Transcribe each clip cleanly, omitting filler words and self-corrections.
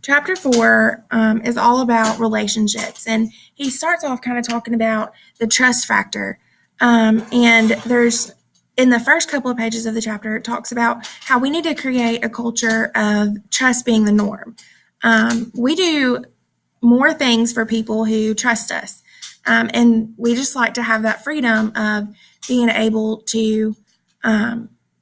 chapter 4 is all about relationships. And he starts off kind of talking about the trust factor. And there's in the first couple of pages of the chapter, it talks about how we need to create a culture of trust being the norm. We do more things for people who trust us. And we just like to have that freedom of being able to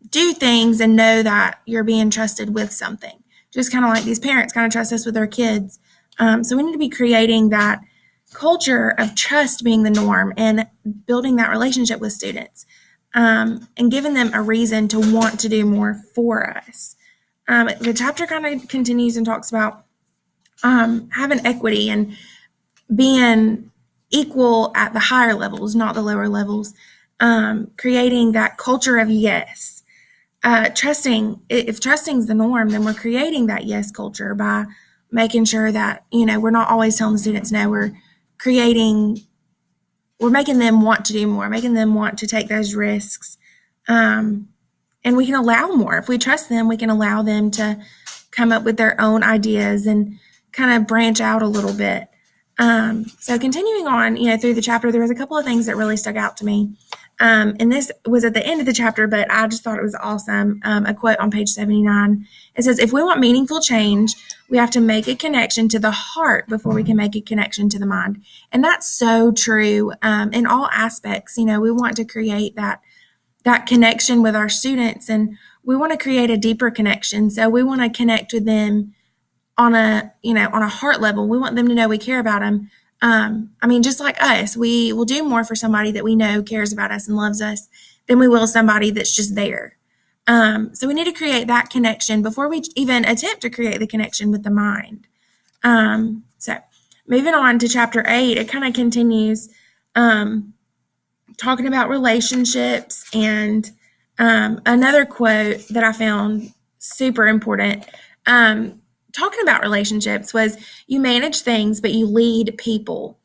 do things and know that you're being trusted with something. Just kind of like these parents kind of trust us with their kids. So we need to be creating that culture of trust being the norm and building that relationship with students and giving them a reason to want to do more for us. The chapter kind of continues and talks about having equity and being equal at the higher levels, not the lower levels, creating that culture of yes. Trusting, if trusting is the norm, then we're creating that yes culture by making sure that, we're not always telling the students no, we're making them want to do more, making them want to take those risks. And we can allow more. If we trust them, we can allow them to come up with their own ideas and kind of branch out a little bit. So continuing on, through the chapter, there was a couple of things that really stuck out to me. And this was at the end of the chapter, but I just thought it was awesome. A quote on page 79. It says, if we want meaningful change, we have to make a connection to the heart before we can make a connection to the mind. And that's so true in all aspects. We want to create that connection with our students, and we want to create a deeper connection. So we want to connect with them on a heart level. We want them to know we care about them. Just like us, we will do more for somebody that we know cares about us and loves us than we will somebody that's just there. So we need to create that connection before we even attempt to create the connection with the mind. So moving on to chapter 8, it kind of continues talking about relationships, and another quote that I found super important talking about relationships was, you manage things, but you lead people.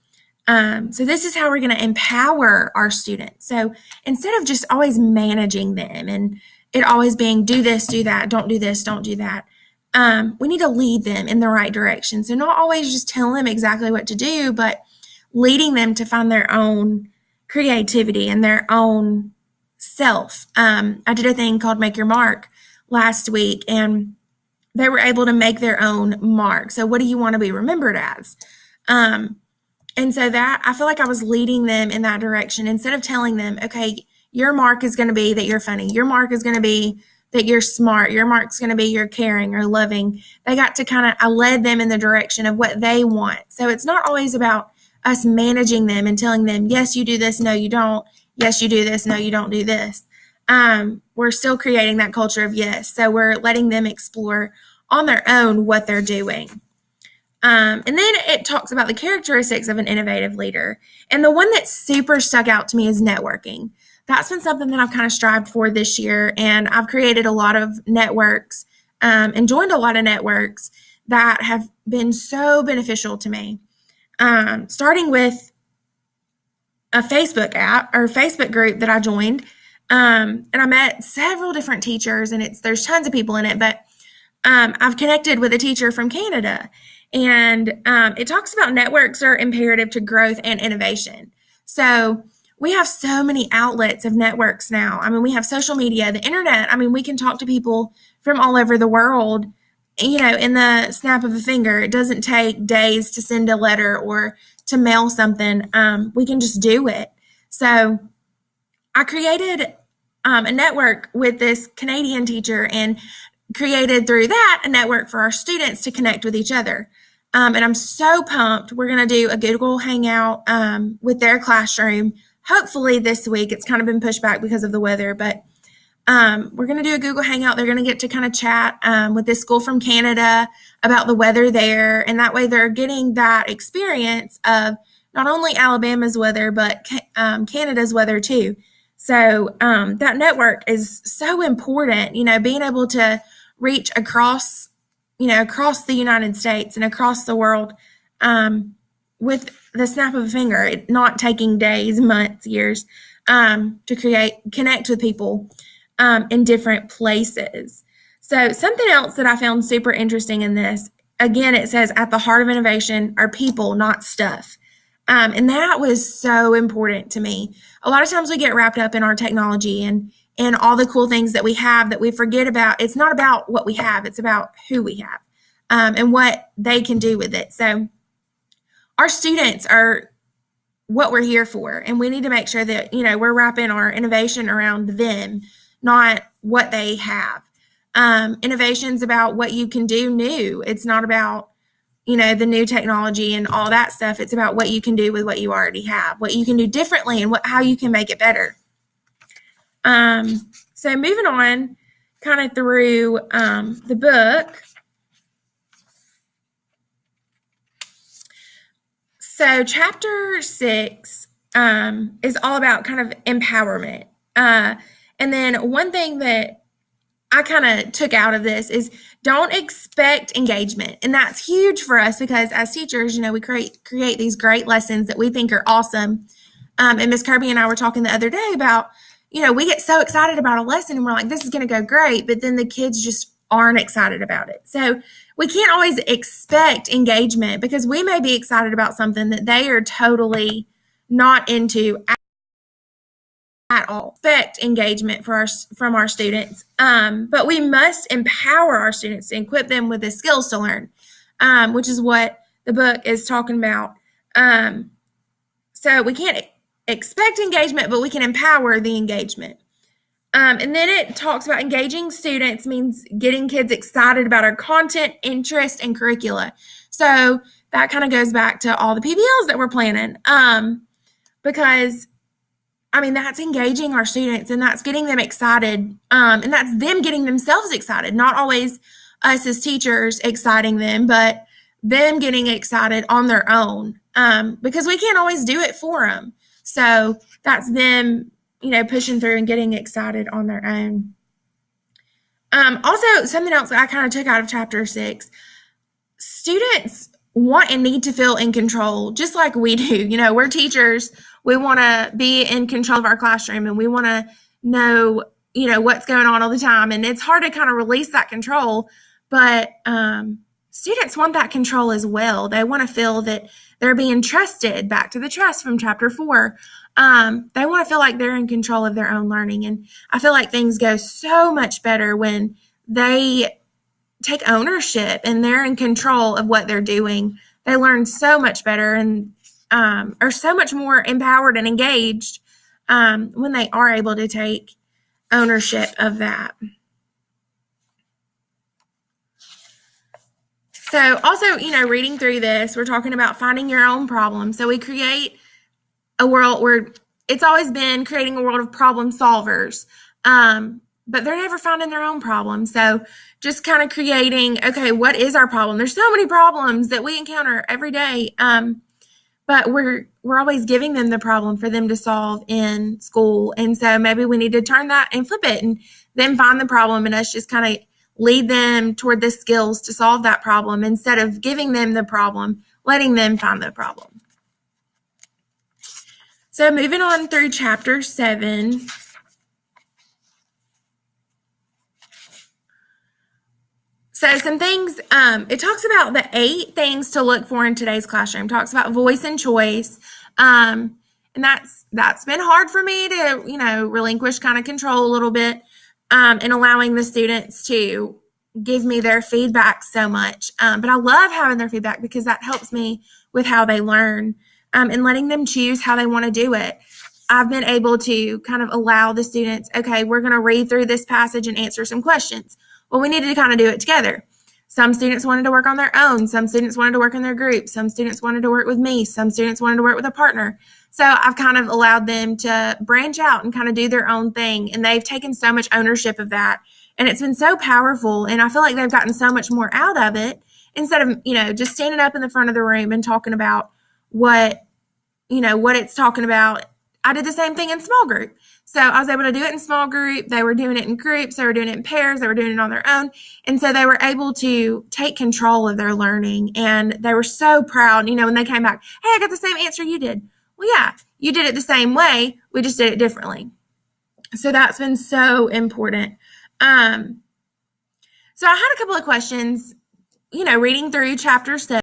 So this is how we're going to empower our students. So instead of just always managing them and it always being do this, do that, don't do this, don't do that, we need to lead them in the right direction. So not always just tell them exactly what to do, but leading them to find their own creativity and their own self. I did a thing called Make Your Mark last week, and they were able to make their own mark. So what do you want to be remembered as? And so that, I feel like I was leading them in that direction instead of telling them, okay, your mark is going to be that you're funny. Your mark is going to be that you're smart. Your mark's going to be you're caring or loving. They got to I led them in the direction of what they want. So it's not always about us managing them and telling them, yes, you do this, no, you don't. Yes, you do this, no, you don't do this. We're still creating that culture of yes. So we're letting them explore on their own what they're doing. And then it talks about the characteristics of an innovative leader. And the one that super stuck out to me is networking. That's been something that I've kind of strived for this year. And I've created a lot of networks and joined a lot of networks that have been so beneficial to me. Starting with a Facebook app or Facebook group that I joined. And I met several different teachers, and there's tons of people in it, but I've connected with a teacher from Canada, and it talks about networks are imperative to growth and innovation. So we have so many outlets of networks now. We have social media, the internet. We can talk to people from all over the world, in the snap of a finger. It doesn't take days to send a letter or to mail something. We can just do it. So I created a network with this Canadian teacher and created through that a network for our students to connect with each other. And I'm so pumped. We're going to do a Google Hangout with their classroom, hopefully this week. It's kind of been pushed back because of the weather, but we're going to do a Google Hangout. They're going to get to kind of chat with this school from Canada about the weather there. And that way they're getting that experience of not only Alabama's weather, but Canada's weather too. So that network is so important, being able to reach across the United States and across the world with the snap of a finger, not taking days, months, years to connect with people in different places. So something else that I found super interesting in this again, it says at the heart of innovation are people, not stuff. And that was so important to me. A lot of times we get wrapped up in our technology and all the cool things that we have that we forget about. It's not about what we have, it's about who we have and what they can do with it. So our students are what we're here for, and we need to make sure that, we're wrapping our innovation around them, not what they have. Innovation's about what you can do new. It's not about the new technology and all that stuff. It's about what you can do with what you already have, what you can do differently, and how you can make it better. So moving on kind of through the book. So chapter 6 is all about kind of empowerment. And then one thing that I kind of took out of this is don't expect engagement. And that's huge for us because as teachers, we create these great lessons that we think are awesome. And Miss Kirby and I were talking the other day about, we get so excited about a lesson and we're like, this is going to go great. But then the kids just aren't excited about it. So we can't always expect engagement because we may be excited about something that they are totally not into at all. Expect engagement from our students, but we must empower our students to equip them with the skills to learn, which is what the book is talking about. So we can't expect engagement, but we can empower the engagement. And then it talks about engaging students means getting kids excited about our content, interest, and curricula. So that kind of goes back to all the PBLs that we're planning, because that's engaging our students and that's getting them excited. And that's them getting themselves excited, not always us as teachers exciting them, but them getting excited on their own, because we can't always do it for them. So that's them, pushing through and getting excited on their own. Also, something else that I kind of took out of chapter 6, students want and need to feel in control, just like we do. We're teachers. We want to be in control of our classroom and we want to know, what's going on all the time. And it's hard to kind of release that control, but students want that control as well. They want to feel that they're being trusted, back to the trust from chapter 4. They want to feel like they're in control of their own learning. And I feel like things go so much better when they take ownership and they're in control of what they're doing. They learn so much better and are so much more empowered and engaged when they are able to take ownership of that. So also, reading through this, we're talking about finding your own problem. So we create a world where it's always been creating a world of problem solvers, but they're never finding their own problem. So just kind of creating, okay, what is our problem? There's so many problems that we encounter every day, but we're always giving them the problem for them to solve in school. And so maybe we need to turn that and flip it and then find the problem and us just kind of lead them toward the skills to solve that problem instead of giving them the problem, letting them find the problem. So moving on through chapter 7. So some things, it talks about the 8 things to look for in today's classroom. It talks about voice and choice. And that's been hard for me to, relinquish kind of control a little bit, and allowing the students to give me their feedback so much. But I love having their feedback because that helps me with how they learn, and letting them choose how they want to do it. I've been able to kind of allow the students, okay, we're going to read through this passage and answer some questions. Well, we needed to kind of do it together. Some students wanted to work on their own. Some students wanted to work in their group. Some students wanted to work with me. Some students wanted to work with a partner. So I've kind of allowed them to branch out and kind of do their own thing. And they've taken so much ownership of that. And it's been so powerful. And I feel like they've gotten so much more out of it instead of, just standing up in the front of the room and talking about what it's talking about. I did the same thing in small group. So I was able to do it in small group. They were doing it in groups. They were doing it in pairs. They were doing it on their own. And so they were able to take control of their learning. And they were so proud, when they came back, hey, I got the same answer you did. Well, yeah, you did it the same way. We just did it differently. So that's been so important. So I had a couple of questions reading through chapter 7